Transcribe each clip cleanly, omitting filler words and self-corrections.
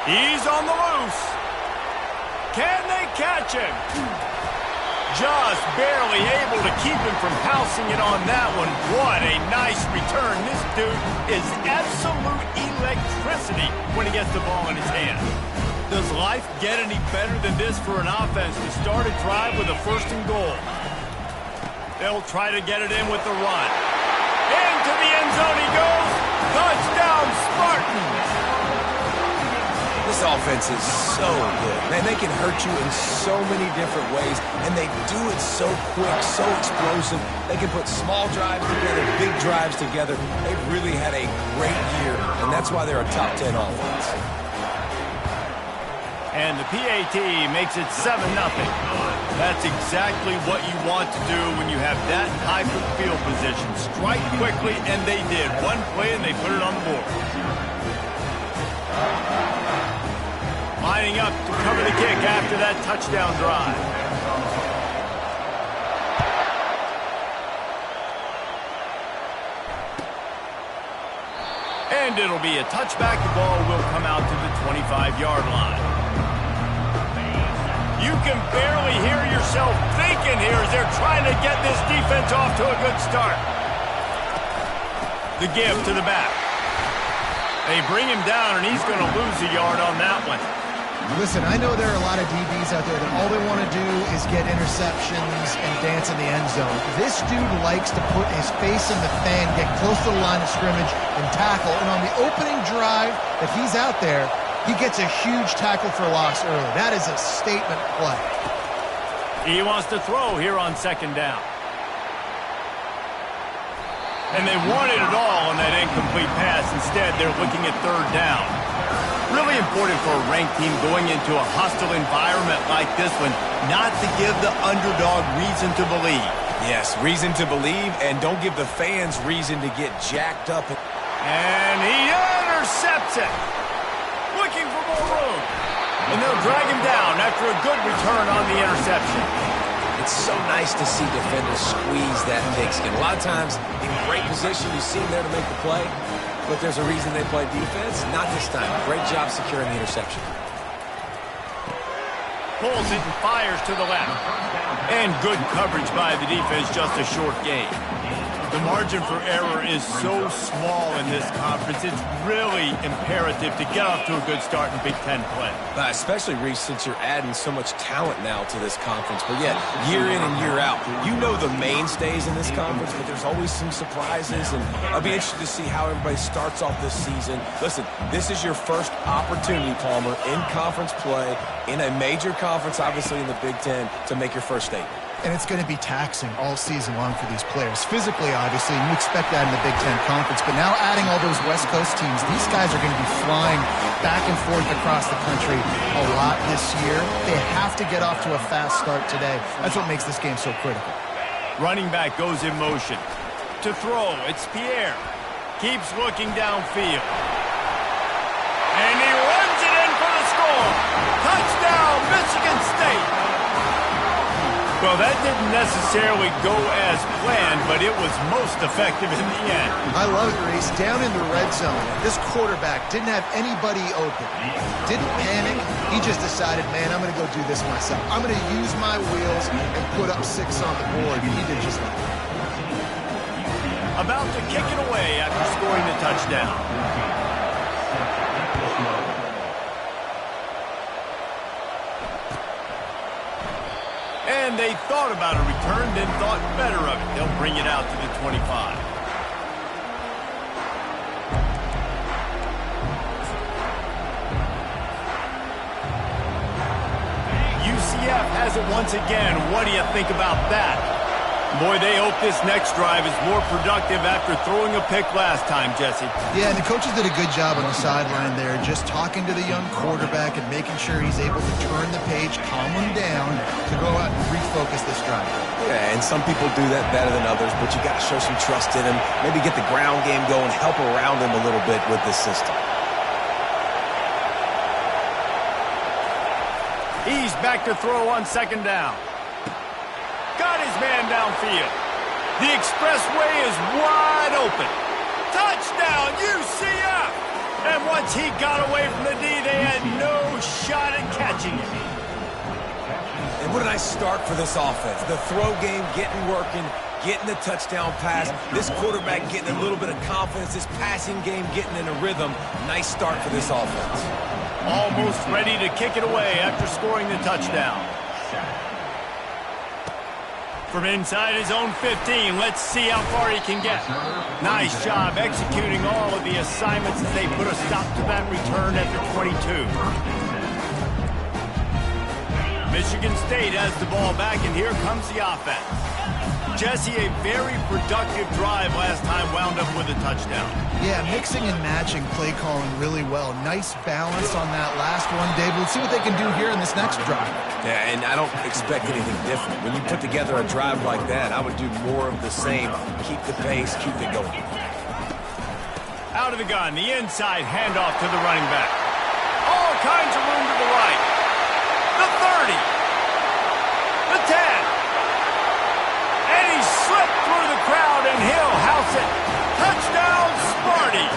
He's on the loose. Can they catch him? Just barely able to keep him from pouncing it on that one. What a nice return. This dude is absolute electricity when he gets the ball in his hand. Does life get any better than this for an offense to start a drive with a 1st and goal? They'll try to get it in with the run. Into the end zone he goes. Touchdown, Spartans! This offense is so good. Man, they can hurt you in so many different ways, and they do it so quick, so explosive. They can put small drives together, big drives together. They've really had a great year, and that's why they're a top 10 offense. And the PAT makes it 7-0. That's exactly what you want to do when you have that type of field position. Strike quickly, and they did. One play, and they put it on the board. Lining up to cover the kick after that touchdown drive. And it'll be a touchback. The ball will come out to the 25-yard line. You can barely hear yourself thinking here as they're trying to get this defense off to a good start. The give to the back. They bring him down, and he's going to lose a yard on that one. Listen, I know there are a lot of DBs out there that all they want to do is get interceptions and dance in the end zone. This dude likes to put his face in the fan, get close to the line of scrimmage, and tackle. And on the opening drive that he's out there, he gets a huge tackle for loss early. That is a statement play. He wants to throw here on 2nd down. And they wanted it all on that incomplete pass. Instead, they're looking at 3rd down. Really important for a ranked team going into a hostile environment like this one, not to give the underdog reason to believe. Yes, reason to believe, and don't give the fans reason to get jacked up. And he intercepts it. Looking for more room. And they'll drag him down after a good return on the interception. It's so nice to see defenders squeeze that pigskin. A lot of times, in great position, you see them there to make the play, but there's a reason they play defense. Not this time. Great job securing the interception. Pulls it and fires to the left. And good coverage by the defense, just a short gain. The margin for error is so small in this conference. It's really imperative to get off to a good start in Big Ten play. Especially, Reese, since you're adding so much talent now to this conference. But yet, year in and year out, you know the mainstays in this conference, but there's always some surprises. And I'll be interested to see how everybody starts off this season. Listen, this is your first opportunity, Palmer, in conference play, in a major conference, obviously in the Big Ten, to make your first statement. And it's going to be taxing all season long for these players. Physically, obviously, and you expect that in the Big Ten Conference. But now adding all those West Coast teams, these guys are going to be flying back and forth across the country a lot this year. They have to get off to a fast start today. That's what makes this game so critical. Running back goes in motion. To throw, it's Pierre. Keeps looking downfield. And he runs it in for the score. Touchdown, Michigan State. Well, that didn't necessarily go as planned, but it was most effective in the end. I love it, Reese. Down in the red zone, this quarterback didn't have anybody open. Didn't panic. He just decided, man, I'm going to go do this myself. I'm going to use my wheels and put up 6 on the board. He did just that. About to kick it away after scoring the touchdown. And they thought about a return, then thought better of it. They'll bring it out to the 25. UCF has it once again. What do you think about that? Boy, they hope this next drive is more productive after throwing a pick last time, Jesse. Yeah, and the coaches did a good job on the sideline there, just talking to the young quarterback and making sure he's able to turn the page, calm him down, to go out and refocus this drive. Yeah, and some people do that better than others, but you got to show some trust in him, maybe get the ground game going, help around him a little bit with this system. He's back to throw on 2nd down. Got his man downfield. The expressway is wide open. Touchdown, UCF! And once he got away from the D, they had no shot at catching him. And what a nice start for this offense. The throw game getting working, getting the touchdown pass. This quarterback getting a little bit of confidence. This passing game getting in a rhythm. Nice start for this offense. Almost ready to kick it away after scoring the touchdown. From inside his own 15, let's see how far he can get. Nice job executing all of the assignments as they put a stop to that return at the 22. Michigan State has the ball back, and here comes the offense. Jesse, a very productive drive last time wound up with a touchdown. Yeah, mixing and matching play calling really well. Nice balance on that last one, David. Let's see what they can do here in this next drive. Yeah, and I don't expect anything different. When you put together a drive like that, I would do more of the same. Keep the pace, keep it going. Out of the gun, the inside handoff to the running back. All kinds of room to the right. The 30. The 10. And he slipped through the crowd, and he'll house it. Touchdown, Sparty!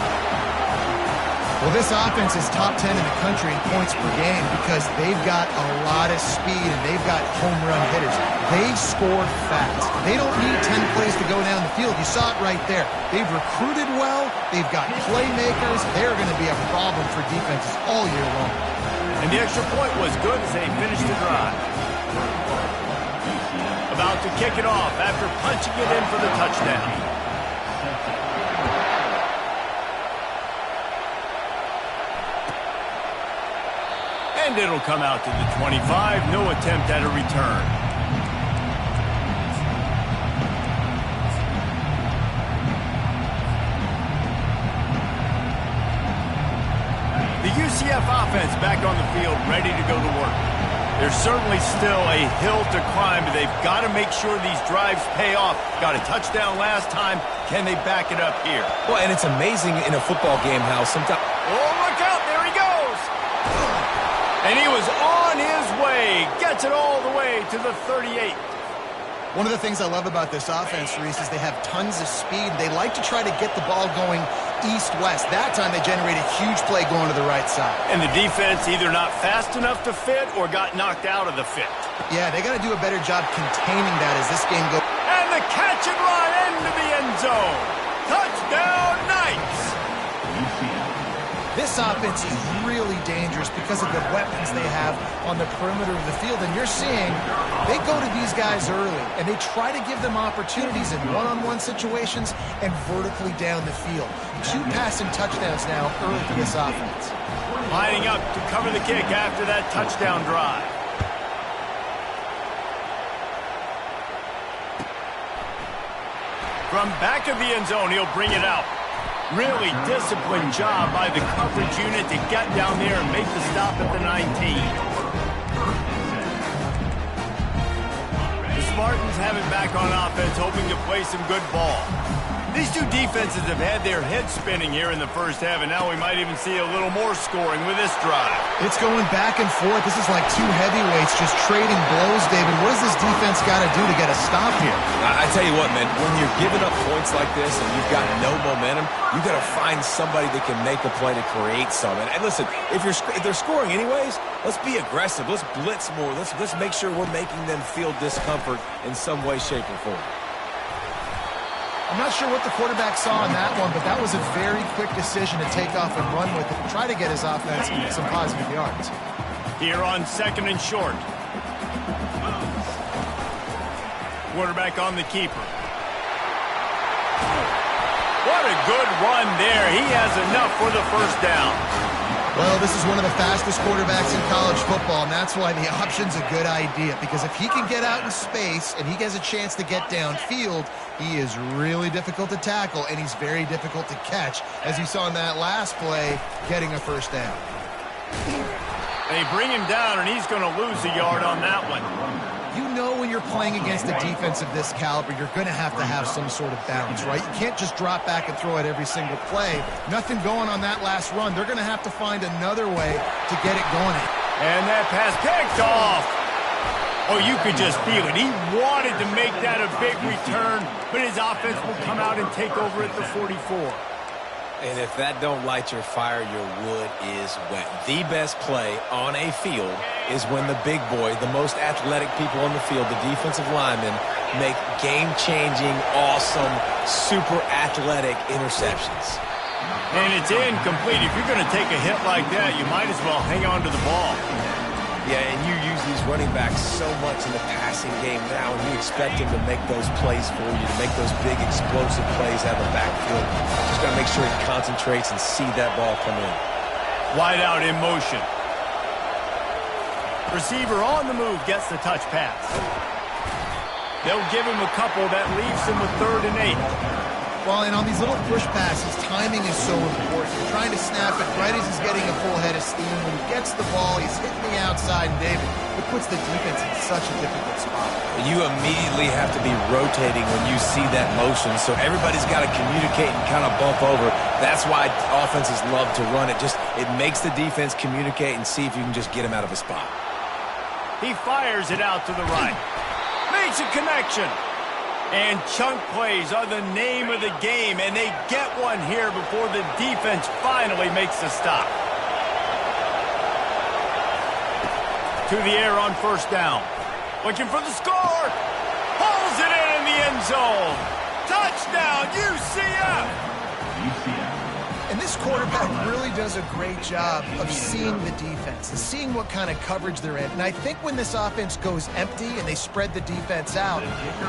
Well, this offense is top 10 in the country in points per game because they've got a lot of speed and they've got home run hitters. They score fast. They don't need 10 plays to go down the field. You saw it right there. They've recruited well. They've got playmakers. They're going to be a problem for defenses all year long. And the extra point was good as they finished the drive. About to kick it off after punching it in for the touchdown. And it'll come out to the 25. No attempt at a return. The UCF offense back on the field, ready to go to work. There's certainly still a hill to climb, but they've got to make sure these drives pay off. Got a touchdown last time. Can they back it up here? Well, and it's amazing in a football game how sometimes... Oh, look out. There he goes. And he was on his way. Gets it all the way to the 38. One of the things I love about this offense, Reese, is they have tons of speed. They like to try to get the ball going east-west. That time they generated a huge play going to the right side. And the defense either not fast enough to fit or got knocked out of the fit. Yeah, they got to do a better job containing that as this game goes. And the catch and run into the end zone. Touchdown, Knights! This offense is really dangerous because of the weapons they have on the perimeter of the field. And you're seeing they go to these guys early, and they try to give them opportunities in one-on-one situations and vertically down the field. 2 passing touchdowns now early for this offense. Lining up to cover the kick after that touchdown drive. From back of the end zone, he'll bring it out. Really disciplined job by the coverage unit to get down there and make the stop at the 19. The Spartans have it back on offense, hoping to play some good ball. These two defenses have had their heads spinning here in the first half, and now we might even see a little more scoring with this drive. It's going back and forth. This is like two heavyweights just trading blows, David. What does this defense got to do to get a stop here? I tell you what, man, when you're giving up points like this and you've got no momentum, you got to find somebody that can make a play to create some. And listen, if they're scoring anyways, let's be aggressive. Let's blitz more. Let's make sure we're making them feel discomfort in some way, shape, or form. I'm not sure what the quarterback saw on that one, but that was a very quick decision to take off and run with it and try to get his offense some positive yards. Here on 2nd and short. Quarterback on the keeper. What a good run there. He has enough for the first down. Well, this is one of the fastest quarterbacks in college football, and that's why the option's a good idea. Because if he can get out in space and he has a chance to get downfield, he is really difficult to tackle, and he's very difficult to catch, as you saw in that last play, getting a first down. They bring him down, and he's going to lose a yard on that one. You know when you're playing against a defense of this caliber, you're going to have some sort of balance, right? You can't just drop back and throw it every single play. Nothing going on that last run. They're going to have to find another way to get it going. And that pass picked off. Oh, you could just feel it. He wanted to make that a big return, but his offense will come out and take over at the 44. And if that don't light your fire, your wood is wet. The best play on a field is when the big boy, the most athletic people on the field, the defensive linemen, make game-changing, awesome, super athletic interceptions. And it's incomplete. If you're going to take a hit like that, you might as well hang on to the ball. Yeah, and you use these running backs so much in the passing game now, and you expect them to make those plays for you, to make those big explosive plays out of the backfield. Just got to make sure he concentrates and see that ball come in. Wide out in motion. Receiver on the move gets the touch pass. They'll give him a couple. That leaves him with 3rd and 8. Well, and on these little push passes, timing is so important. You're trying to snap it right as he's getting a full head of steam. When he gets the ball, he's hitting the outside, and David, it puts the defense in such a difficult spot. You immediately have to be rotating when you see that motion, so everybody's got to communicate and kind of bump over. That's why offenses love to run it. It makes the defense communicate and see if you can just get him out of a spot. He fires it out to the right. Makes a connection. And chunk plays are the name of the game, and they get one here before the defense finally makes the stop. To the air on 1st down. Looking for the score. Pulls it in the end zone. Touchdown, UCF! And this quarterback really does a great job of seeing the defense and seeing what kind of coverage they're in. And I think when this offense goes empty and they spread the defense out,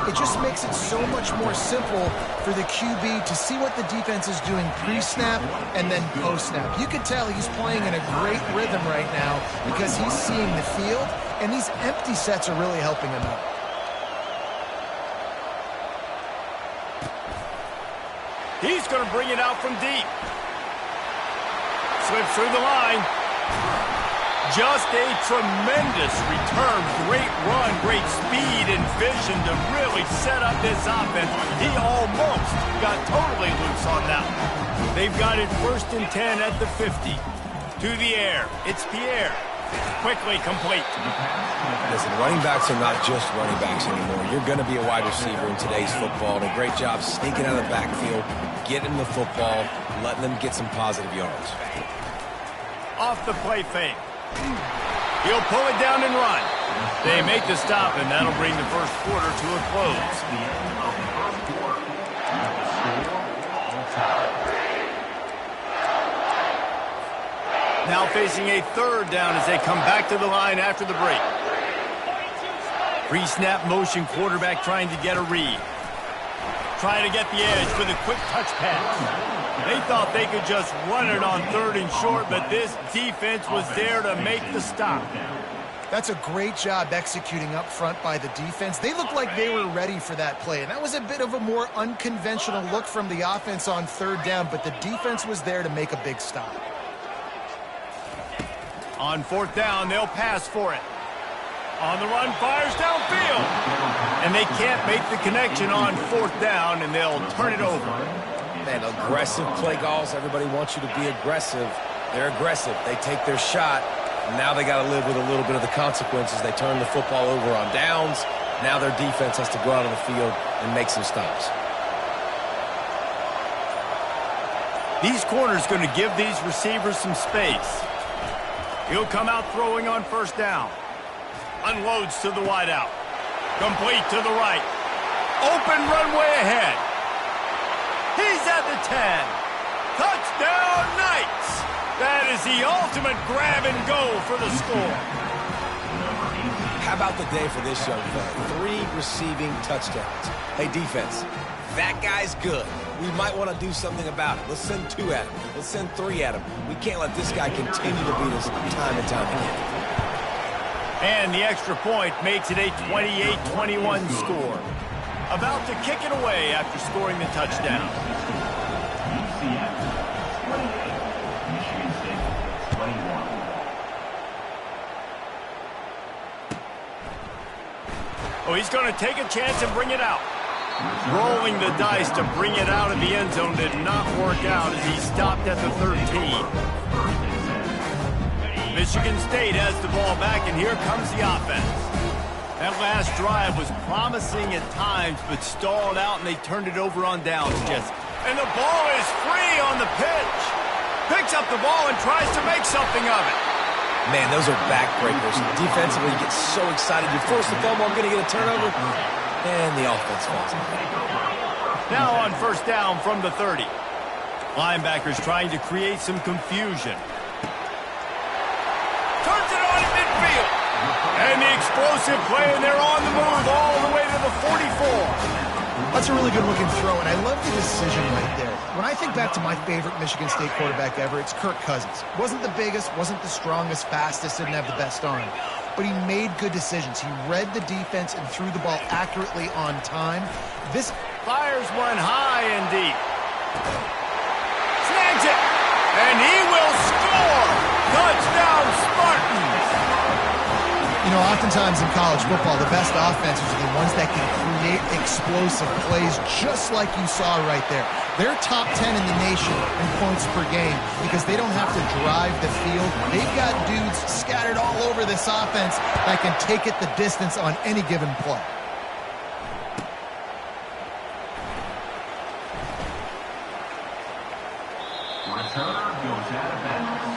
it just makes it so much more simple for the QB to see what the defense is doing pre-snap and then post-snap. You can tell he's playing in a great rhythm right now because he's seeing the field, and these empty sets are really helping him out. He's going to bring it out from deep. Slips through the line. Just a tremendous return. Great run, great speed and vision to really set up this offense. He almost got totally loose on that one. They've got it 1st and 10 at the 50. To the air. It's Pierre. Quickly complete. Listen, running backs are not just running backs anymore. You're going to be a wide receiver in today's football. And a great job sneaking out of the backfield, getting the football, letting them get some positive yards. Off the play fake. He'll pull it down and run. They make the stop, and that'll bring the 1st quarter to a close. Now facing a 3rd down as they come back to the line after the break. Pre-snap motion quarterback trying to get a read. Trying to get the edge with a quick touch pass. They thought they could just run it on 3rd and short, but this defense was there to make the stop. That's a great job executing up front by the defense. They looked like they were ready for that play, and that was a bit of a more unconventional look from the offense on 3rd down, but the defense was there to make a big stop. On 4th down, they'll pass for it. On the run, fires downfield. And they can't make the connection on 4th down, and they'll turn it over. Man, aggressive play calls. Everybody wants you to be aggressive. They're aggressive. They take their shot. Now they got to live with a little bit of the consequences. They turn the football over on downs. Now their defense has to go out on the field and make some stops. These corners going to give these receivers some space. He'll come out throwing on 1st down. Unloads to the wideout. Complete to the right. Open runway ahead. He's at the 10. Touchdown, Knights. That is the ultimate grab and go for the score. How about the day for this young fella? 3 receiving touchdowns. Hey, defense, that guy's good. We might want to do something about it. Let's send 2 at him. Let's send 3 at him. We can't let this guy continue to beat us time and time again. And the extra point makes it a 28-21 score. About to kick it away after scoring the touchdown. Oh, he's going to take a chance and bring it out. Rolling the dice to bring it out of the end zone did not work out as he stopped at the 13. Michigan State has the ball back, and here comes the offense. That last drive was promising at times, but stalled out, and they turned it over on downs. Just And the ball is free on the pitch. Picks up the ball and tries to make something of it. Man, those are backbreakers. Defensively, you get so excited. You force the fumble, I'm going to get a turnover. And the offense falls out. Now on first down from the 30. Linebackers trying to create some confusion. Turns it on in midfield. And the explosive play, and they're on the move all the way to the 44. That's a really good-looking throw, and I love the decision right there. When I think back to my favorite Michigan State quarterback ever, it's Kirk Cousins. Wasn't the biggest, wasn't the strongest, fastest, didn't have the best arm. But he made good decisions. He read the defense and threw the ball accurately on time. This fires one high and deep. Snags it, and he will score. Touchdown, Spartans. You know, oftentimes in college football, the best offenses are the ones that can create explosive plays just like you saw right there. They're top 10 in the nation in points per game because they don't have to drive the field. They've got dudes scattered all over this offense that can take it the distance on any given play. Returner goes out of bounds.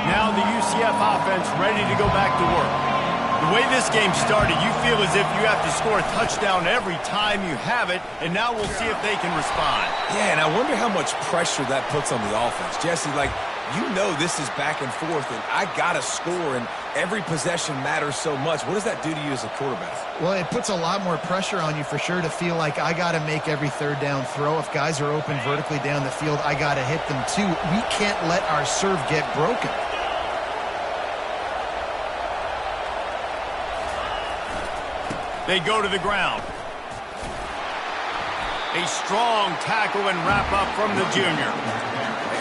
Now the UCF offense ready to go back to work. The way this game started, you feel as if you have to score a touchdown every time you have it, and now we'll see if they can respond. Yeah, and I wonder how much pressure that puts on the offense. Jesse, like, you know this is back and forth, and I got to score, and every possession matters so much. What does that do to you as a quarterback? Well, it puts a lot more pressure on you for sure to feel like I got to make every third down throw. If guys are open vertically down the field, I got to hit them too. We can't let our serve get broken. They go to the ground. A strong tackle and wrap up from the junior.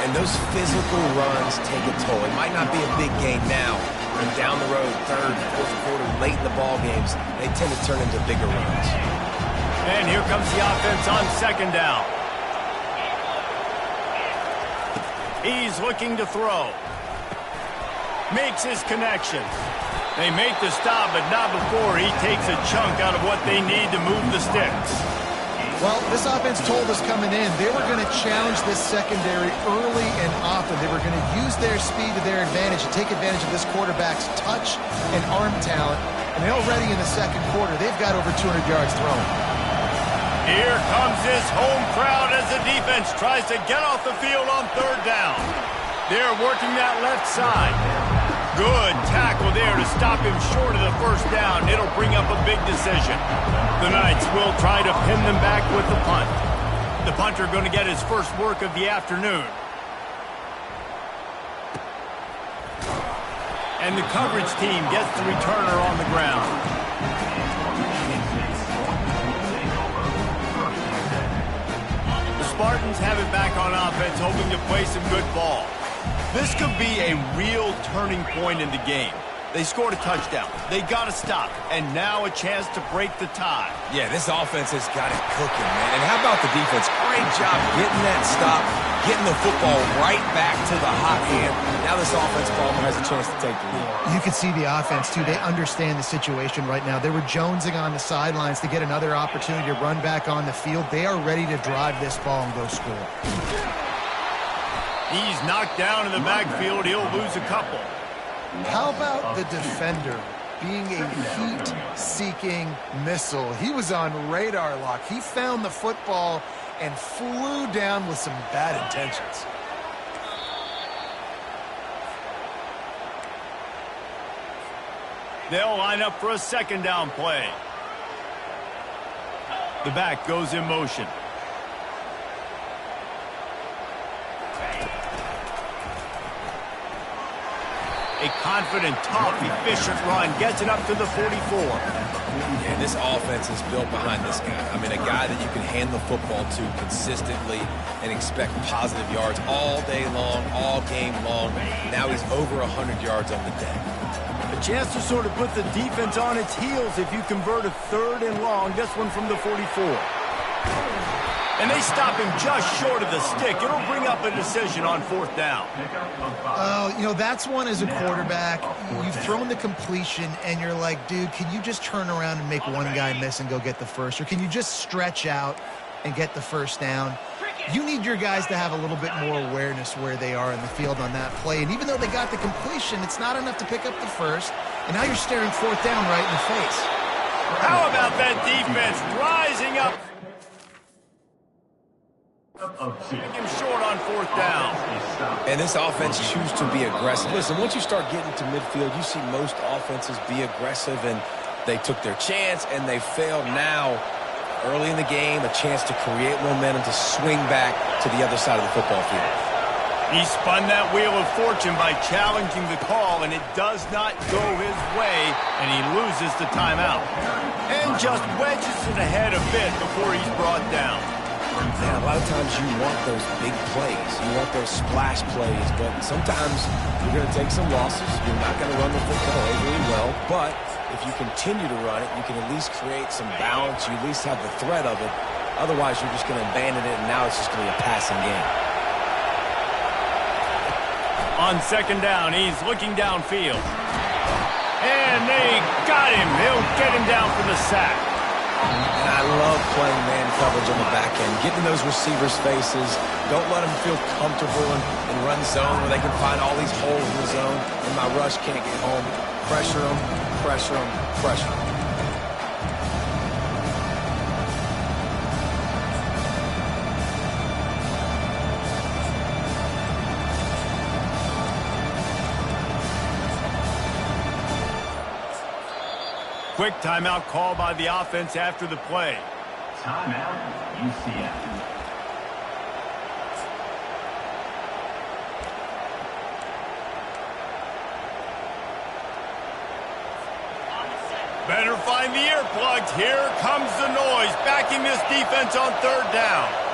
And those physical runs take a toll. It might not be a big game now, but down the road, third, fourth quarter, late in the ball games, they tend to turn into bigger runs. And here comes the offense on second down. He's looking to throw. Makes his connection. They make the stop, but not before he takes a chunk out of what they need to move the sticks. Well, this offense told us coming in they were going to challenge this secondary early and often. They were going to use their speed to their advantage and take advantage of this quarterback's touch and arm talent. And already in the second quarter, they've got over 200 yards thrown. Here comes this home crowd as the defense tries to get off the field on third down. They're working that left side. Good tackle there to stop him short of the first down. It'll bring up a big decision. The Knights will try to pin them back with the punt. The punter going to get his first work of the afternoon. And the coverage team gets the returner on the ground. The Spartans have it back on offense, hoping to play some good ball. This could be a real turning point in the game. They scored a touchdown. They got to stop. And now a chance to break the tie. Yeah, this offense has got it cooking, man. And how about the defense? Great job getting that stop, getting the football right back to the hot hand. Now this offense probably has a chance to take the lead. You can see the offense, too. They understand the situation right now. They were jonesing on the sidelines to get another opportunity to run back on the field. They are ready to drive this ball and go score. He's knocked down in the backfield. He'll lose a couple. How about the defender being a heat-seeking missile? He was on radar lock. He found the football and flew down with some bad intentions. They'll line up for a second down play. The back goes in motion. A confident, tough, efficient run gets it up to the 44. Yeah, this offense is built behind this guy. I mean, a guy that you can hand the football to consistently and expect positive yards all day long, all game long. Now he's over 100 yards on the day. A chance to sort of put the defense on its heels if you convert a third and long. This one from the 44. And they stop him just short of the stick. It'll bring up a decision on 4th down. Oh, you know, that's one as a quarterback. You've thrown the completion, and you're like, dude, can you just turn around and make one guy miss and go get the first? Or can you just stretch out and get the first down? You need your guys to have a little bit more awareness where they are in the field on that play. And even though they got the completion, it's not enough to pick up the first. And now you're staring 4th down right in the face. How about that defense rising up? Taking him short on 4th down. And this offense chooses to be aggressive. Listen, once you start getting to midfield, you see most offenses be aggressive, and they took their chance, and they failed now. Early in the game, a chance to create momentum to swing back to the other side of the football field. He spun that wheel of fortune by challenging the call, and it does not go his way, and he loses the timeout. And just wedges it ahead a bit before he's brought down. Man, a lot of times you want those big plays. You want those splash plays, but sometimes you're going to take some losses. You're not going to run the football overly well, but if you continue to run it, you can at least create some balance. You at least have the threat of it. Otherwise, you're just going to abandon it, and now it's just going to be a passing game. On 2nd down, he's looking downfield. And they got him. He'll get him down for the sack. And I love playing man coverage on the back end, getting those receivers' faces. Don't let them feel comfortable in run zone where they can find all these holes in the zone, and my rush can't get home. Pressure them, pressure them, pressure them. Quick timeout call by the offense after the play. Timeout, UCF. Better find the earplugs. Here comes the noise, backing this defense on 3rd down.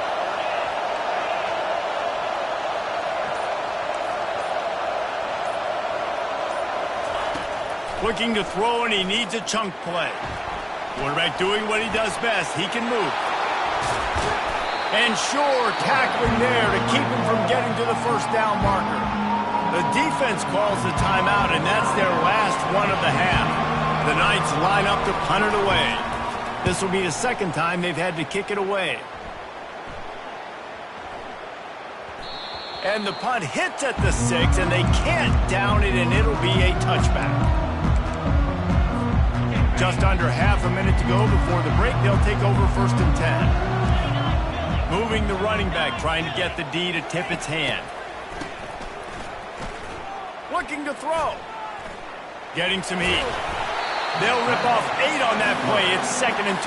Looking to throw, and he needs a chunk play. Quarterback doing what he does best. He can move. And sure, tackling there to keep him from getting to the 1st down marker. The defense calls the timeout, and that's their last one of the half. The Knights line up to punt it away. This will be the 2nd time they've had to kick it away. And the punt hits at the 6, and they can't down it, and it'll be a touchback. Just under half a minute to go before the break. They'll take over 1st and 10. Moving the running back, trying to get the D to tip its hand. Looking to throw. Getting some heat. They'll rip off 8 on that play. It's 2nd and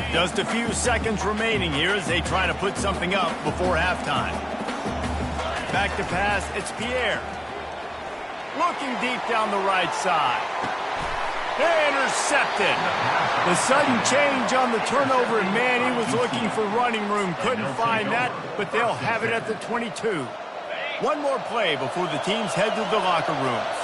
2. Just a few seconds remaining here as they try to put something up before halftime. Back to pass, it's Pierre. Looking deep down the right side. Intercepted. The sudden change on the turnover, and man, he was looking for running room. Couldn't find that, but they'll have it at the 22. One more play before the teams head to the locker rooms.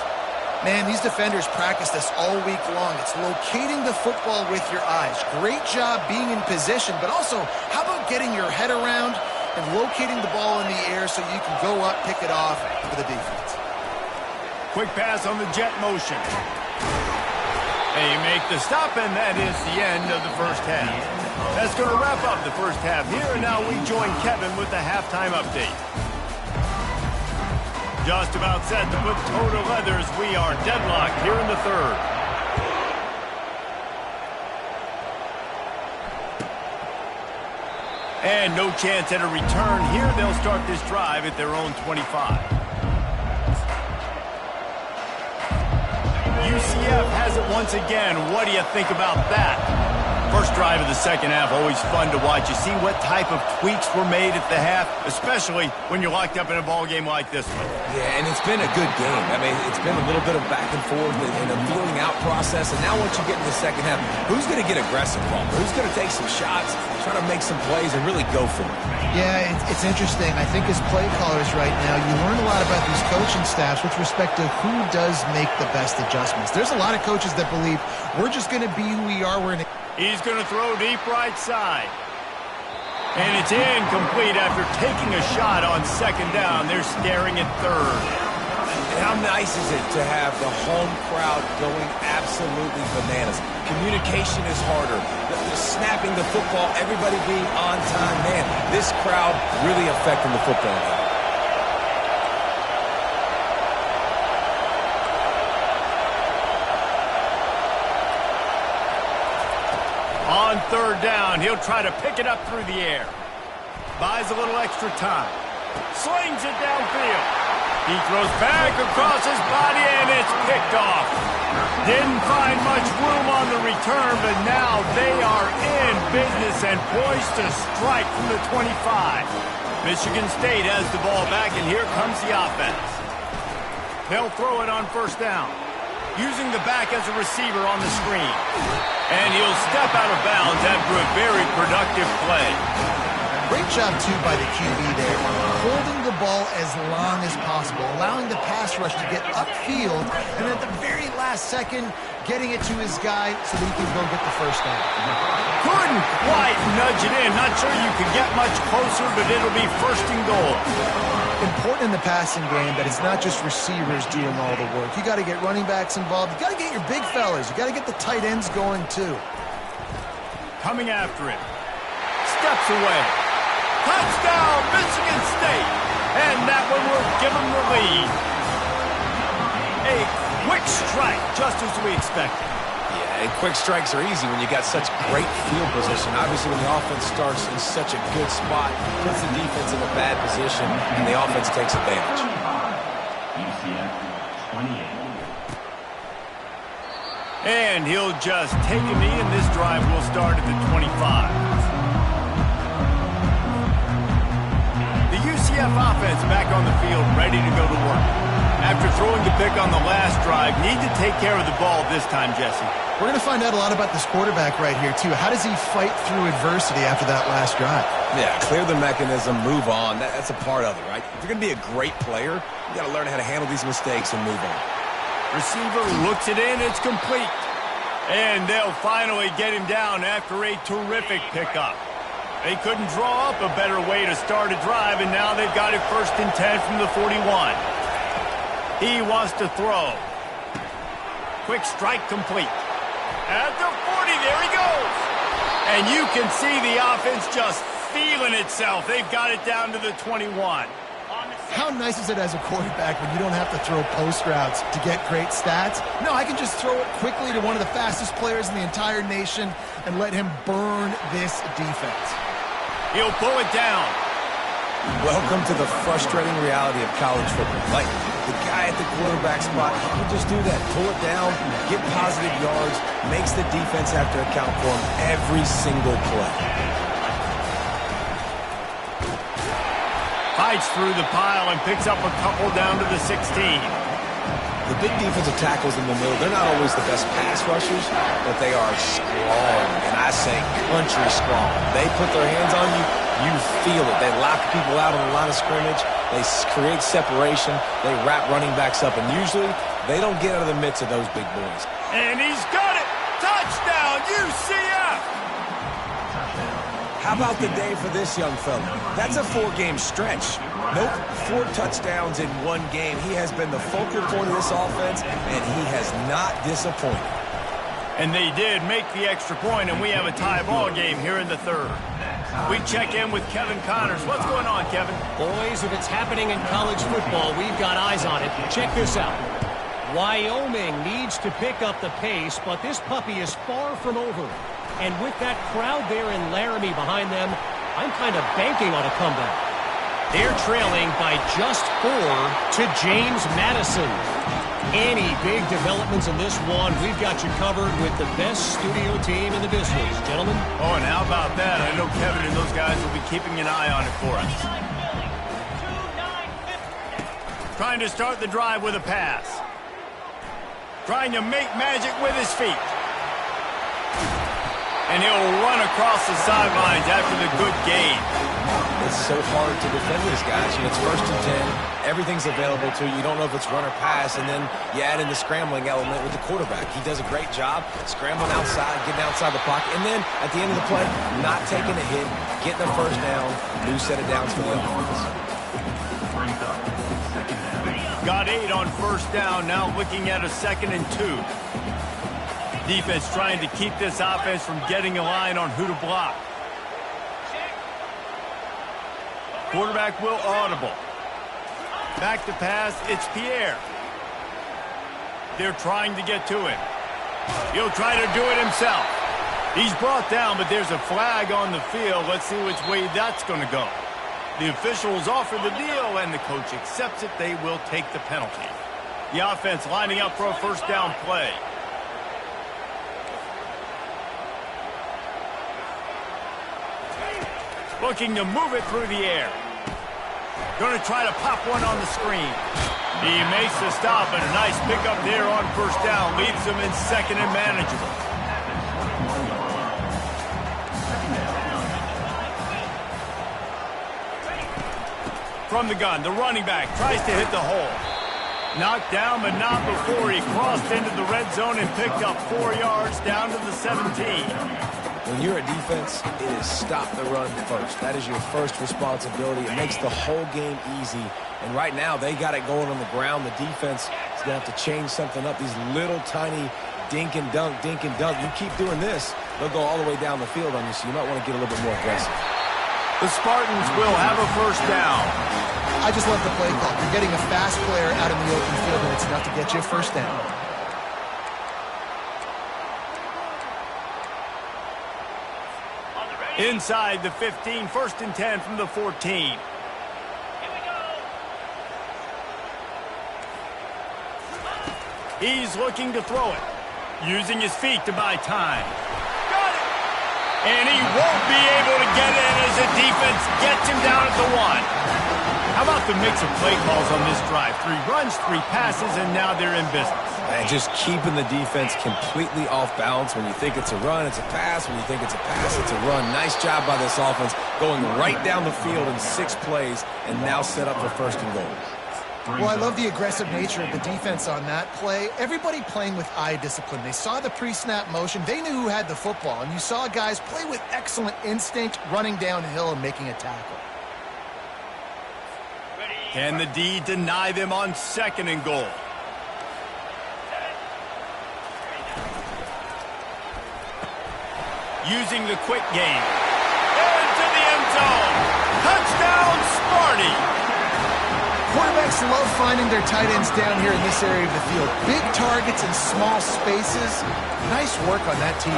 Man, these defenders practice this all week long. It's locating the football with your eyes. Great job being in position, but also, how about getting your head around and locating the ball in the air so you can go up, pick it off for the defense. Quick pass on the jet motion. They make the stop, and that is the end of the 1st half. That's going to wrap up the 1st half here, and now we join Kevin with the halftime update. Just about set to put toe to leather as we are deadlocked here in the 3rd. And no chance at a return here. They'll start this drive at their own 25. UCF has it once again. What do you think about that? First drive of the second half, always fun to watch. You see what type of tweaks were made at the half, especially when you're locked up in a ball game like this one. Yeah, and it's been a good game. I mean, it's been a little bit of back and forth and a feeling out process. And now once you get in the second half, who's going to get aggressive, Paul? Who's going to take some shots, try to make some plays, and really go for it? Yeah, it's interesting. I think as play callers right now, you learn a lot about these coaching staffs with respect to who does make the best adjustments. There's a lot of coaches that believe we're just going to be who we are. He's going to throw deep right side. And it's incomplete after taking a shot on second down. They're staring at third. And how nice is it to have the home crowd going absolutely bananas? Communication is harder. The snapping the football, everybody being on time. Man, this crowd really affecting the football game. On third down, he'll try to pick it up through the air. Buys a little extra time. Slings it downfield. He throws back across his body, and it's picked off. Didn't find much room on the return, but now they are in business and poised to strike from the 25. Michigan State has the ball back, and here comes the offense. They'll throw it on first down, using the back as a receiver on the screen. And he'll step out of bounds after a very productive play. Great job, too, by the QB there. Holding the ball as long as possible, allowing the pass rush to get upfield, and at the very last second, getting it to his guy so that he can go get the first down. Couldn't quite nudge it in. Not sure you could get much closer, but it'll be first and goal. Important in the passing game that it's not just receivers doing all the work. You got to get running backs involved. You got to get your big fellas. You got to get the tight ends going, too. Coming after it. Steps away. Touchdown, Michigan State. And that one will give them the lead. A quick strike, just as we expected. Yeah, and quick strikes are easy when you got such great field position. Obviously, when the offense starts in such a good spot, puts the defense in a bad position, and the offense takes advantage. UCF 28. And he'll just take a knee, and this drive will start at the 25. The UCF offense back on the field, ready to go to work. After throwing the pick on the last drive, need to take care of the ball this time, Jesse. We're going to find out a lot about this quarterback right here, too. How does he fight through adversity after that last drive? Yeah, clear the mechanism, move on. That's a part of it, right? If you're going to be a great player, you got to learn how to handle these mistakes and move on. Receiver looks it in, it's complete. And they'll finally get him down after a terrific pickup. They couldn't draw up a better way to start a drive, and now they've got it first and 10 from the 41. He wants to throw. Quick strike complete. At the 40, there he goes. And you can see the offense just feeling itself. They've got it down to the 21. How nice is it as a quarterback when you don't have to throw post routes to get great stats? No, I can just throw it quickly to one of the fastest players in the entire nation and let him burn this defense. He'll pull it down. Welcome to the frustrating reality of college football. Like, the guy at the quarterback spot, he can just do that. Pull it down, get positive yards, makes the defense have to account for him every single play. Fights through the pile and picks up a couple down to the 16. The big defensive tackles in the middle, they're not always the best pass rushers, but they are strong, and I say country strong. They put their hands on you, you feel it. They lock people out on the line of scrimmage. They create separation. They wrap running backs up, and usually they don't get out of the midst of those big boys. And he's got it! Touchdown, UCF! How about the day for this young fella? That's a 4-game stretch. Nope, 4 touchdowns in 1 game. He has been the focal point of this offense, and he has not disappointed. And they did make the extra point, and we have a tie ball game here in the third. We check in with Kevin Connors. What's going on, Kevin? Boys, if it's happening in college football, we've got eyes on it. Check this out. Wyoming needs to pick up the pace, but this puppy is far from over. And with that crowd there in Laramie behind them, I'm kind of banking on a comeback. They're trailing by just 4 to James Madison. Any big developments in this one, we've got you covered with the best studio team in the business, gentlemen. Oh, and how about that? I know Kevin and those guys will be keeping an eye on it for us. Trying to start the drive with a pass. Trying to make magic with his feet. And he'll run across the sidelines after the good gain. It's so hard to defend these guys. You know, it's 1st and 10. Everything's available to you. You don't know if it's run or pass, and then you add in the scrambling element with the quarterback. He does a great job scrambling outside, getting outside the pocket, and then at the end of the play, not taking a hit, getting a first down, new set of downs for the offense. Got 8 on first down, now looking at a 2nd and 2. Defense trying to keep this offense from getting a line on who to block. Quarterback will audible. Back to pass, it's Pierre. They're trying to get to him. He'll try to do it himself. He's brought down, but there's a flag on the field. Let's see which way that's going to go. The officials offer the deal, and the coach accepts it. They will take the penalty. The offense lining up for a first down play. Looking to move it through the air. Going to try to pop one on the screen. He makes the stop, and a nice pickup there on first down. Leaves him in 2nd and manageable. From the gun, the running back tries to hit the hole. Knocked down, but not before he crossed into the red zone and picked up 4 yards down to the 17. When you're a defense, it is stop the run first. That is your first responsibility. It makes the whole game easy. And right now, they got it going on the ground. The defense is going to have to change something up. These little tiny dink and dunk, dink and dunk. You keep doing this, they'll go all the way down the field on you, so you might want to get a little bit more aggressive. The Spartans will have a first down. I just love the play call. You're getting a fast player out in the open field, and it's enough to get you a first down. Inside the 15, 1st and 10 from the 14. He's looking to throw it, using his feet to buy time. Got it! And he won't be able to get in as the defense gets him down at the 1. How about the mix of play calls on this drive? 3 runs, 3 passes, and now they're in business. And just keeping the defense completely off balance. When you think it's a run, it's a pass. When you think it's a pass, it's a run. Nice job by this offense, going right down the field in 6 plays and now set up for 1st and goal. Well, I love the aggressive nature of the defense on that play. Everybody playing with eye discipline. They saw the pre-snap motion. They knew who had the football. And you saw guys play with excellent instinct, running downhill and making a tackle. Can the D deny them on 2nd and goal? Using the quick game. Into the end zone. Touchdown, Sparty! Quarterbacks love finding their tight ends down here in this area of the field. Big targets in small spaces. Nice work on that TD.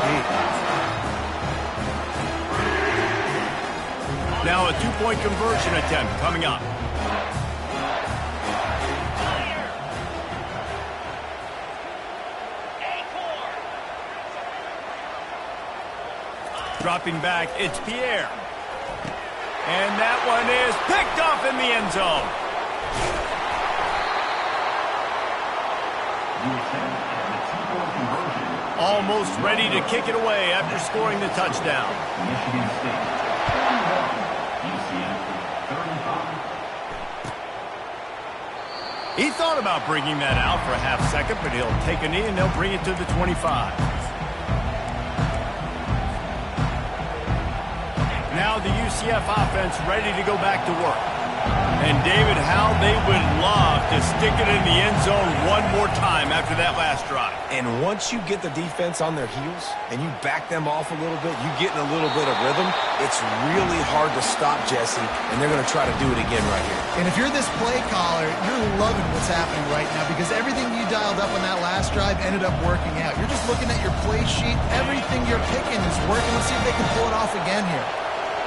Now a 2-point conversion attempt coming up. Dropping back, it's Pierre. And that one is picked off in the end zone. Almost ready to kick it away after scoring the touchdown. Michigan State, 21, UCF, 35. He thought about bringing that out for a half second, but he'll take a knee and they'll bring it to the 25. Now the UCF offense ready to go back to work. And David, how they would love to stick it in the end zone one more time after that last drive. And once you get the defense on their heels and you back them off a little bit, you get in a little bit of rhythm, it's really hard to stop Jesse, and they're going to try to do it again right here. And if you're this play caller, you're loving what's happening right now because everything you dialed up on that last drive ended up working out. You're just looking at your play sheet. Everything you're picking is working. Let's see if they can pull it off again here.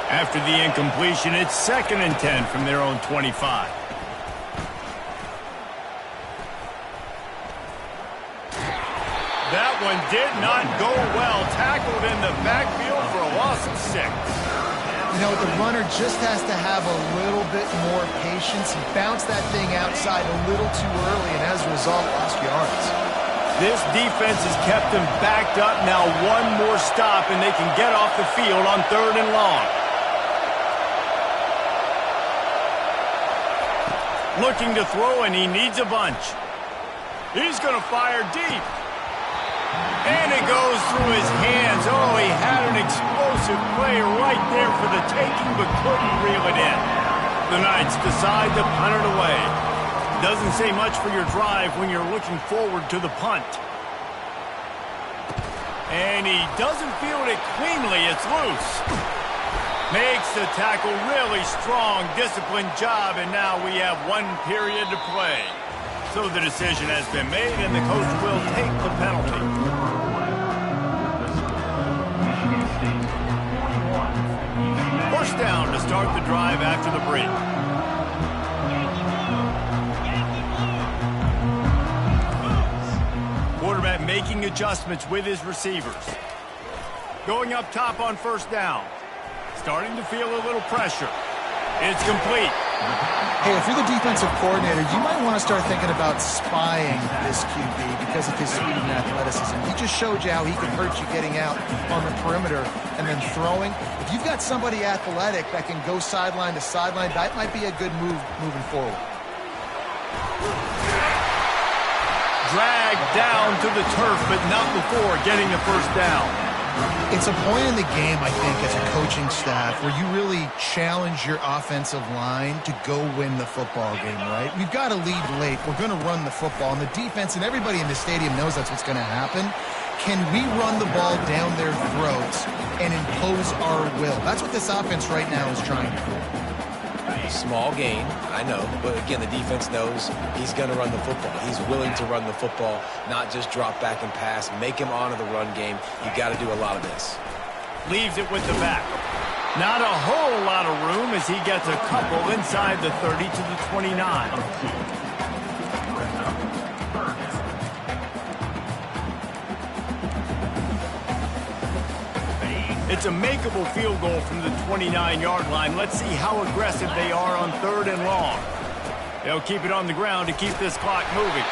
After the incompletion, it's 2nd and 10 from their own 25. one did not go well. Tackled in the backfield for a loss of 6. You know, the runner just has to have a little bit more patience. He bounced that thing outside a little too early, and as a result, lost yards. This defense has kept them backed up. Now one more stop, and they can get off the field on 3rd and long. Looking to throw, and he needs a bunch. He's going to fire deep. And it goes through his hands. Oh, he had an explosive play right there for the taking, but couldn't reel it in. The Knights decide to punt it away. Doesn't say much for your drive when you're looking forward to the punt. And he doesn't field it cleanly. It's loose. Makes the tackle really strong, disciplined job, and now we have 1 period to play. So the decision has been made, and the coach will take the penalty. First down to start the drive after the break. Quarterback making adjustments with his receivers. Going up top on first down. Starting to feel a little pressure. It's complete. Hey, if you're the defensive coordinator, you might want to start thinking about spying this QB because of his speed and athleticism. He just showed you how he can hurt you getting out on the perimeter and then throwing. If you've got somebody athletic that can go sideline to sideline, that might be a good move moving forward. Dragged down to the turf, but not before getting the first down. It's a point in the game, I think, as a coaching staff where you really challenge your offensive line to go win the football game, right? We've got to lead late. We're going to run the football. And the defense and everybody in the stadium knows that's what's going to happen. Can we run the ball down their throats and impose our will? That's what this offense right now is trying to do. Small gain, I know, but again, the defense knows he's going to run the football. He's willing to run the football, not just drop back and pass, make him honor the run game. You got to do a lot of this. Leaves it with the back. Not a whole lot of room as he gets a couple inside the 30 to the 29. It's a makeable field goal from the 29-yard line. Let's see how aggressive they are on 3rd and long. They'll keep it on the ground to keep this clock moving.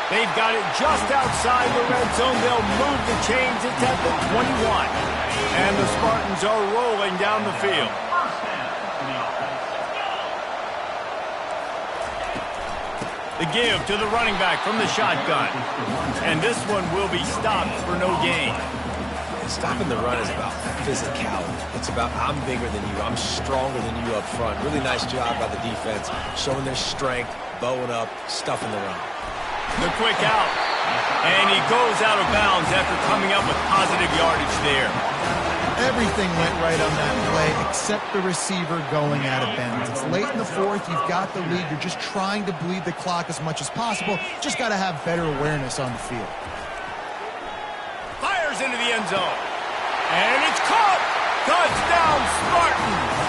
They've got it just outside the red zone. They'll move the chains. It's at the 21. And the Spartans are rolling down the field. The give to the running back from the shotgun. And this one will be stopped for no gain. Stopping the run is about physicality. It's about I'm bigger than you. I'm stronger than you up front. Really nice job by the defense, showing their strength, bowing up, stuffing the run. The quick out. And he goes out of bounds after coming up with positive yardage there. Everything went right on that play except the receiver going out of bounds. It's late in the 4th. You've got the lead. You're just trying to bleed the clock as much as possible. Just got to have better awareness on the field. Fires into the end zone. And it's caught. Touchdown, Spartans.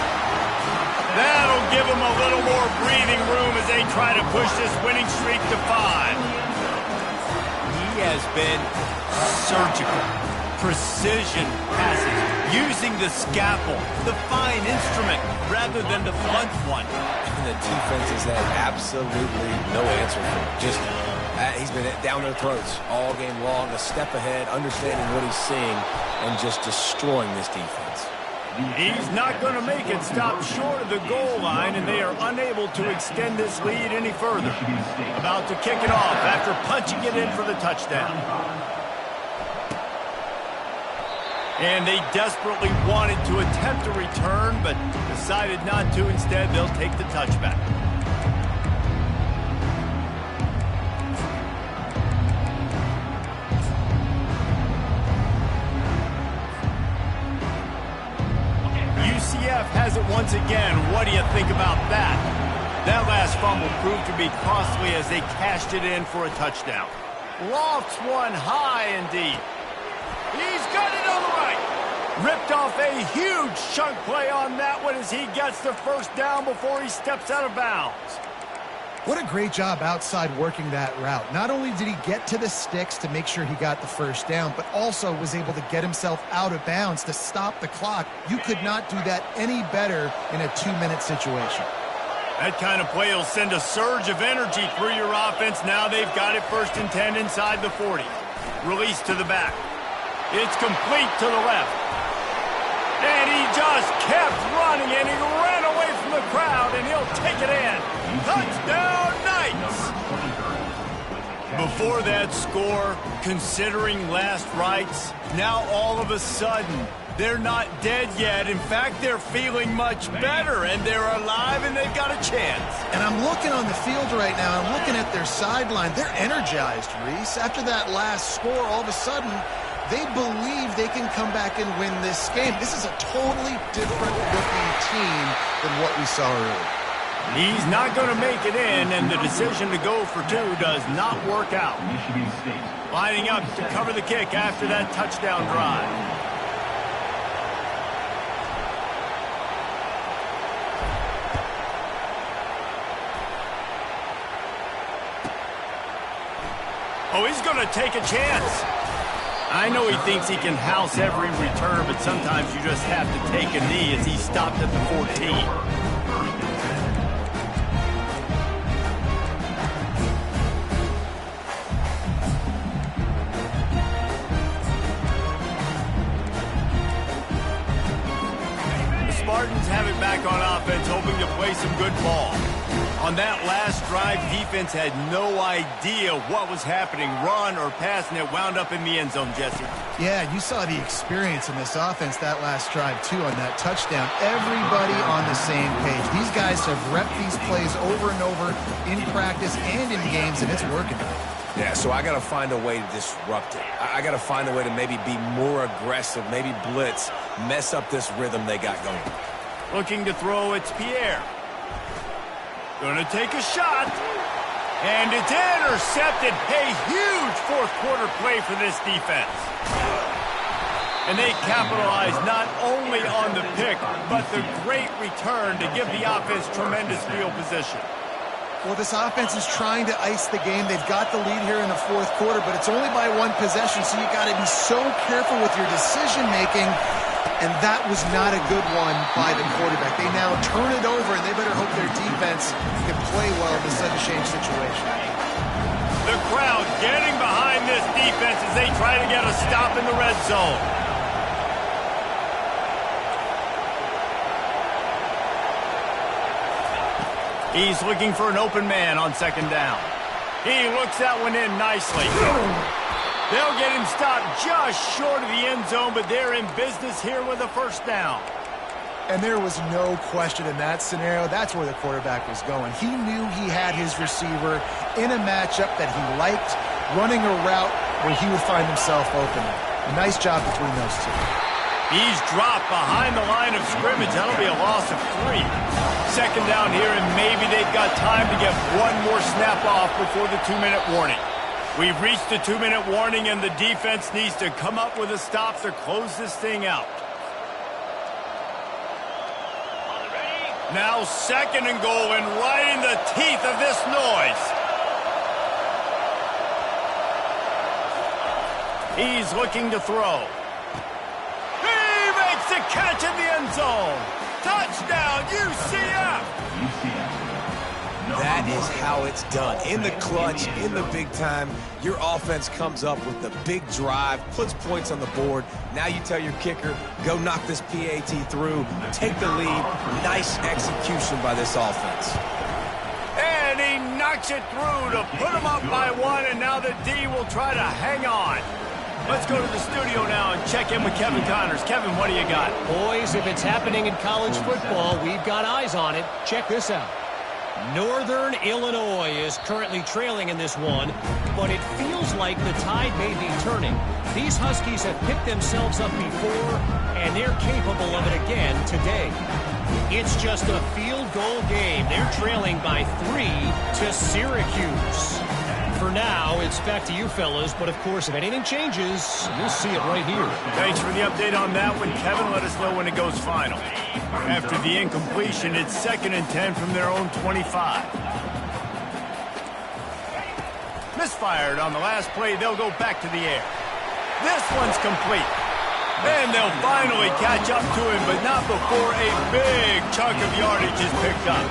That'll give them a little more breathing room as they try to push this winning streak to 5. He has been surgical. Precision passes. Using the scalpel, the fine instrument, rather than the blunt one. And the defense has had absolutely no answer for it. Just he's been down their throats all game long, a step ahead, understanding what he's seeing, and just destroying this defense. He's not going to make it stop short of the goal line, and they are unable to extend this lead any further. About to kick it off after punching it in for the touchdown. And they desperately wanted to attempt a return, but decided not to. Instead, they'll take the touchback. UCF has it once again. What do you think about that? That last fumble proved to be costly as they cashed it in for a touchdown. Lofts one high and deep. He's got it on the right. Ripped off a huge chunk play on that one as he gets the first down before he steps out of bounds. What a great job outside working that route. Not only did he get to the sticks to make sure he got the first down, but also was able to get himself out of bounds to stop the clock. You could not do that any better in a 2-minute situation. That kind of play will send a surge of energy through your offense. Now they've got it 1st and 10 inside the 40. Release to the back. It's complete to the left. And he just kept running, and he ran away from the crowd, and he'll take it in. Touchdown, Knights! Before that score, considering last rites, now all of a sudden, they're not dead yet. In fact, they're feeling much better, and they're alive, and they've got a chance. And I'm looking on the field right now. I'm looking at their sideline. They're energized, Reese. After that last score, all of a sudden, they believe they can come back and win this game. This is a totally different-looking team than what we saw earlier. He's not going to make it in, and the decision to go for 2 does not work out. Michigan State. Lining up to cover the kick after that touchdown drive. Oh, he's going to take a chance. I know he thinks he can house every return, but sometimes you just have to take a knee as he stopped at the 14. Spartans have it back on offense, hoping to play some good ball. On that last drive, defense had no idea what was happening, run or pass, and it wound up in the end zone, Jesse. Yeah, you saw the experience in this offense that last drive, too, on that touchdown. Everybody on the same page. These guys have repped these plays over and over in practice and in games, and it's working. Yeah, so I got to find a way to disrupt it. I got to find a way to maybe be more aggressive, maybe blitz, mess up this rhythm they got going. Looking to throw, it's Pierre. Going to take a shot. And it's intercepted. A huge fourth-quarter play for this defense. And they capitalized not only on the pick, but the great return to give the offense tremendous field position. Well, this offense is trying to ice the game. They've got the lead here in the fourth quarter, but it's only by 1 possession, so you got to be so careful with your decision-making, and that was not a good one by the quarterback. They now turn it over, and they better hope their defense can play well in this sudden change situation. The crowd getting behind this defense as they try to get a stop in the red zone. He's looking for an open man on 2nd down. He looks that one in nicely. They'll get him stopped just short of the end zone, but they're in business here with a 1st down. And there was no question in that scenario. That's where the quarterback was going. He knew he had his receiver in a matchup that he liked, running a route where he would find himself open. A nice job between those two. He's dropped behind the line of scrimmage. That'll be a loss of 3. 2nd down here, and maybe they've got time to get one more snap off before the 2-minute warning. We've reached the 2-minute warning, and the defense needs to come up with a stop to close this thing out. Now 2nd and goal, and right in the teeth of this noise. He's looking to throw. The catch in the end zone. Touchdown, UCF. That is how it's done. In the clutch, in the big time, your offense comes up with the big drive, puts points on the board. Now you tell your kicker, go knock this PAT through, take the lead. Nice execution by this offense. And he knocks it through to put him up by 1, and now the D will try to hang on. Let's go to the studio now and check in with Kevin Connors. Kevin, what do you got? Boys, if it's happening in college football, we've got eyes on it. Check this out. Northern Illinois is currently trailing in this one, but it feels like the tide may be turning. These Huskies have picked themselves up before, and they're capable of it again today. It's just a field goal game. They're trailing by 3 to Syracuse. For now, it's back to you fellas, but of course, if anything changes, you'll see it right here. Thanks for the update on that one, Kevin. Let us know when it goes final. After the incompletion, it's 2nd and 10 from their own 25. Misfired on the last play. They'll go back to the air. This one's complete. And they'll finally catch up to him, but not before a big chunk of yardage is picked up.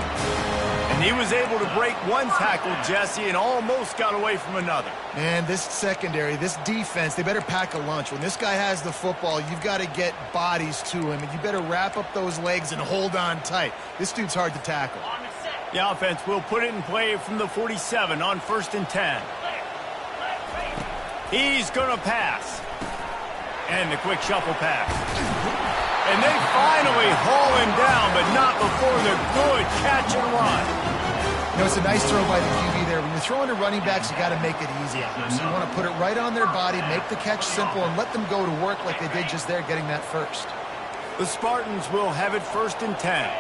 And he was able to break one tackle, Jesse, and almost got away from another. And this secondary, this defense, they better pack a lunch. When this guy has the football, you've got to get bodies to him, and you better wrap up those legs and hold on tight. This dude's hard to tackle. The offense will put it in play from the 47 on 1st and 10. He's going to pass. And the quick shuffle pass. And they finally haul him down, but not before the good catch and run. You know, it's a nice throw by the QB there. When you're throwing to running backs, you got to make it easy on them. So you want to put it right on their body, make the catch simple, and let them go to work like they did just there, getting that first. The Spartans will have it 1st and 10.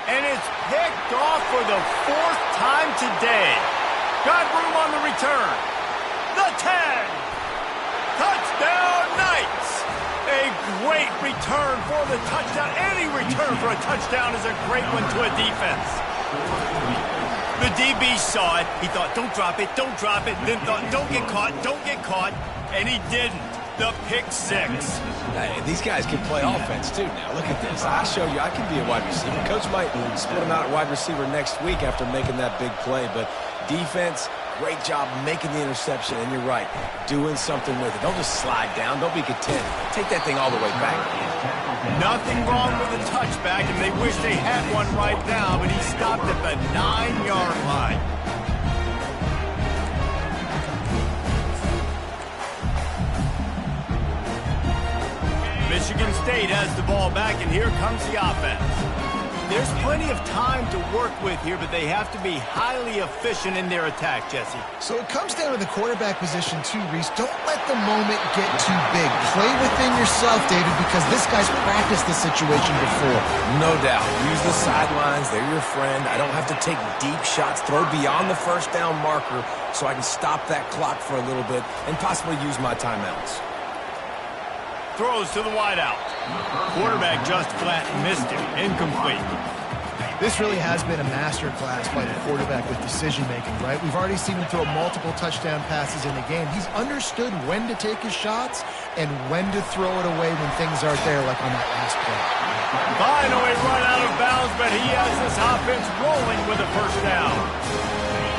And it's picked off for the 4th time today. Got room on the return. The 10. Touchdown Knights. A great return for the touchdown. Any return for a touchdown is a great one to a defense. The DB saw it. He thought, don't drop it, don't drop it. Then thought, don't get caught. And he didn't. The pick 6. Hey, these guys can play offense, too, now. Look at this. I show you I can be a wide receiver. Coach might split him out at wide receiver next week after making that big play. But defense, great job making the interception. And you're right, doing something with it. Don't just slide down. Don't be content. Take that thing all the way back. Nothing wrong with a touchback, and they wish they had one right now, but he stopped at the 9-yard line. Michigan State has the ball back, and here comes the offense. There's plenty of time to work with here, but they have to be highly efficient in their attack, Jesse. So it comes down to the quarterback position too, Reese. Don't let the moment get too big. Play within yourself, David, because this guy's practiced this situation before. No doubt. Use the sidelines. They're your friend. I don't have to take deep shots. Throw beyond the 1st down marker so I can stop that clock for a little bit and possibly use my timeouts. Throws to the wideout. Quarterback just flat missed it. Incomplete. This really has been a master class by the quarterback with decision-making, right? We've already seen him throw multiple touchdown passes in the game. He's understood when to take his shots and when to throw it away when things aren't there, like on that last play. Finally run out of bounds, but he has this offense rolling with a 1st down.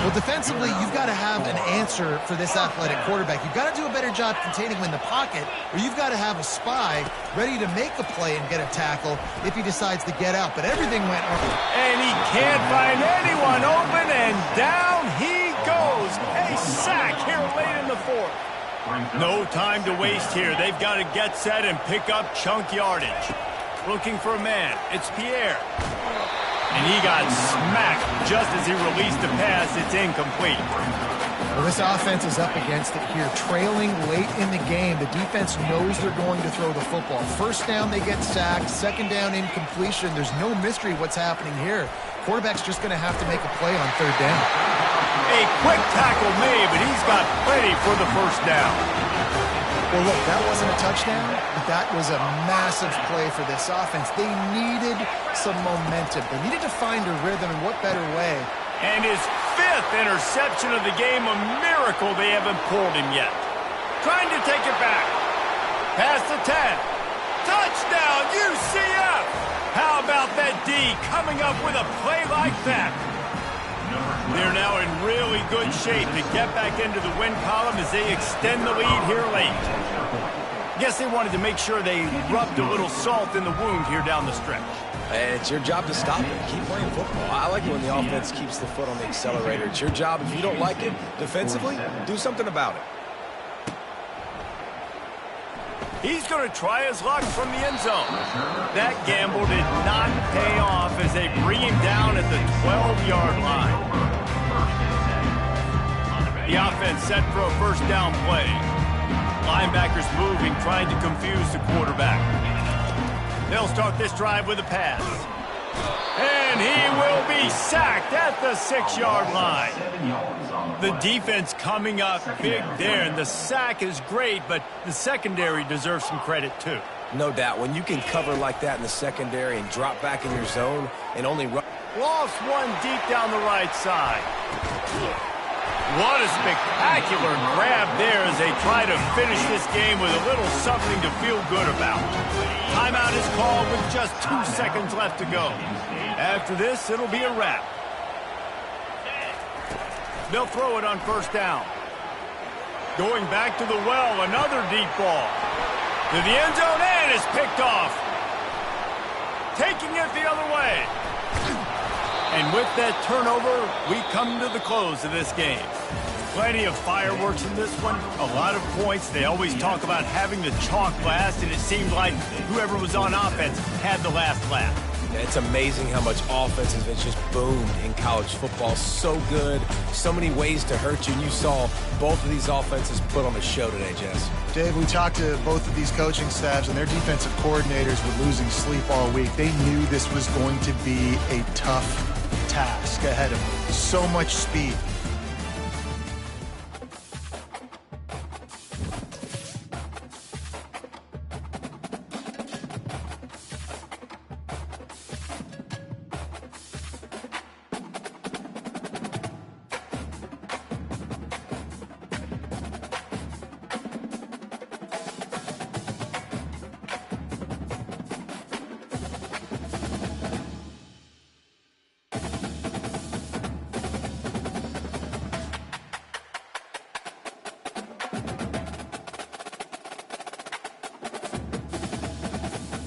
Well, defensively, you've got to have an answer for this athletic quarterback. You've got to do a better job containing him in the pocket, or you've got to have a spy ready to make a play and get a tackle if he decides to get out. But everything went wrong. And he can't find anyone open, and down he goes. A sack here late in the 4th. No time to waste here. They've got to get set and pick up chunk yardage. Looking for a man. It's Pierre. And he got smacked just as he released the pass. It's incomplete. Well, this offense is up against it here. Trailing late in the game, the defense knows they're going to throw the football. 1st down, they get sacked. 2nd down, incompletion. There's no mystery what's happening here. Quarterback's just going to have to make a play on 3rd down. A quick tackle made, but he's got plenty for the 1st down. Well, look, that wasn't a touchdown, but that was a massive play for this offense. They needed some momentum. They needed to find a rhythm, and what better way? And his 5th interception of the game, a miracle they haven't pulled him yet. Trying to take it back. Past the 10. Touchdown, UCF! How about that D coming up with a play like that? They're now in really good shape to get back into the win column as they extend the lead here late. Guess they wanted to make sure they rubbed a little salt in the wound here down the stretch. It's your job to stop it. Keep playing football. I like it when the offense keeps the foot on the accelerator. It's your job. If you don't like it defensively, do something about it. He's going to try his luck from the end zone. That gamble did not pay off as they bring him down at the 12-yard line. The offense set for a 1st down play. Linebackers moving, trying to confuse the quarterback. They'll start this drive with a pass. And he will be he's sacked at the 6-yard line. 7 yards on The defense coming up big there, and the sack is great, but the secondary deserves some credit too. No doubt. When you can cover like that in the secondary and drop back in your zone and only run. Lost one deep down the right side. What a spectacular grab there as they try to finish this game with a little something to feel good about. Timeout is called with just 2 seconds left to go. After this, it'll be a wrap. They'll throw it on first down. Going back to the well, another deep ball. To the end zone and is picked off. Taking it the other way. And with that turnover, we come to the close of this game. Plenty of fireworks in this one, a lot of points. They always talk about having the chalk last, and it seemed like whoever was on offense had the last laugh. Yeah, it's amazing how much offense has just boomed in college football. So good, so many ways to hurt you. And you saw both of these offenses put on a show today, Jess. Dave, we talked to both of these coaching staffs, and their defensive coordinators were losing sleep all week. They knew this was going to be a tough task ahead of them. So much speed,